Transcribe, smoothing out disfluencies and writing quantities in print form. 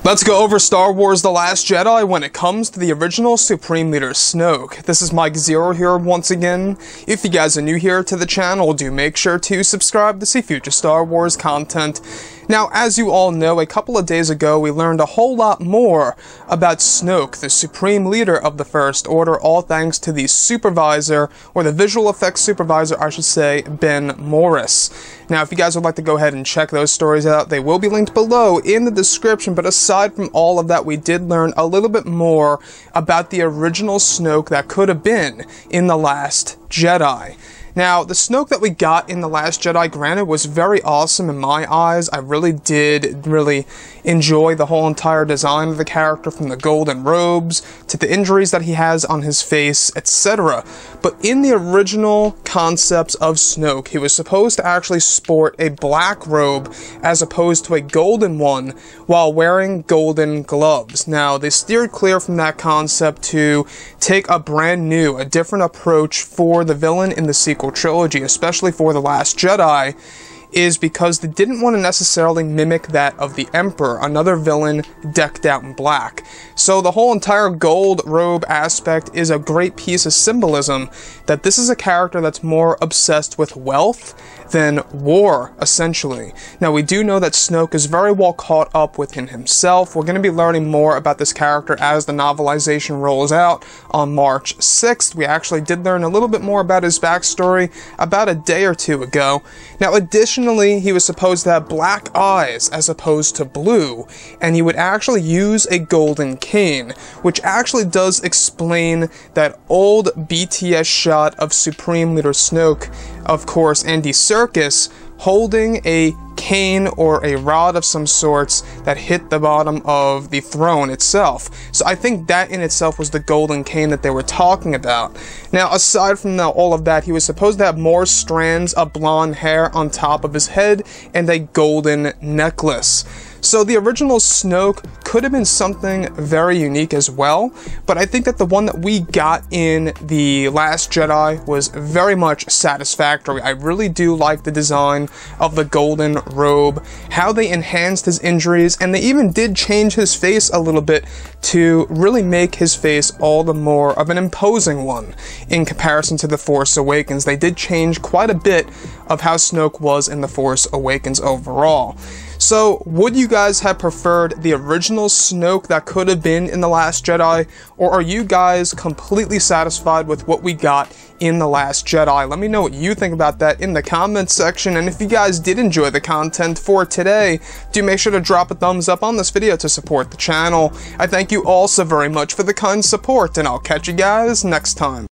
Let's go over Star Wars The Last Jedi when it comes to the original Supreme Leader Snoke. This is Mike Zero here once again. If you guys are new here to the channel, do make sure to subscribe to see future Star Wars content. Now, as you all know, a couple of days ago, we learned a whole lot more about Snoke, the Supreme Leader of the First Order, all thanks to the supervisor, or the visual effects supervisor, I should say, Ben Morris. Now, if you guys would like to go ahead and check those stories out, they will be linked below in the description, but aside from all of that, we did learn a little bit more about the original Snoke that could have been in The Last Jedi. Now, the Snoke that we got in The Last Jedi, granted, was very awesome in my eyes. I really did enjoy the whole entire design of the character, from the golden robes to the injuries that he has on his face, etc. But in the original concepts of Snoke, he was supposed to actually sport a black robe as opposed to a golden one while wearing golden gloves. Now, they steered clear from that concept to take a brand new, a different approach for the villain in the sequel trilogy, especially for The Last Jedi, is because they didn't want to necessarily mimic that of the Emperor, another villain decked out in black. So the whole entire gold robe aspect is a great piece of symbolism that this is a character that's more obsessed with wealth than war, essentially. Now, we do know that Snoke is very well caught up within himself. We're going to be learning more about this character as the novelization rolls out on March 6th. We actually did learn a little bit more about his backstory about a day or two ago. Now, additionally, he was supposed to have black eyes as opposed to blue, and he would actually use a golden cane, which actually does explain that old BTS shot of Supreme Leader Snoke, of course, Andy Serkis, holding a cane or a rod of some sorts that hit the bottom of the throne itself. So I think that in itself was the golden cane that they were talking about. Now, aside from all of that, he was supposed to have more strands of blonde hair on top of his head and a golden necklace. So the original Snoke could have been something very unique as well, but I think that the one that we got in The Last Jedi was very much satisfactory. I really do like the design of the golden robe, how they enhanced his injuries, and they even did change his face a little bit to really make his face all the more of an imposing one in comparison to The Force Awakens. They did change quite a bit of how Snoke was in The Force Awakens overall. So, would you guys have preferred the original Snoke that could have been in The Last Jedi, or are you guys completely satisfied with what we got in The Last Jedi? Let me know what you think about that in the comments section, and if you guys did enjoy the content for today, do make sure to drop a thumbs up on this video to support the channel. I thank you all so very much for the kind support, and I'll catch you guys next time.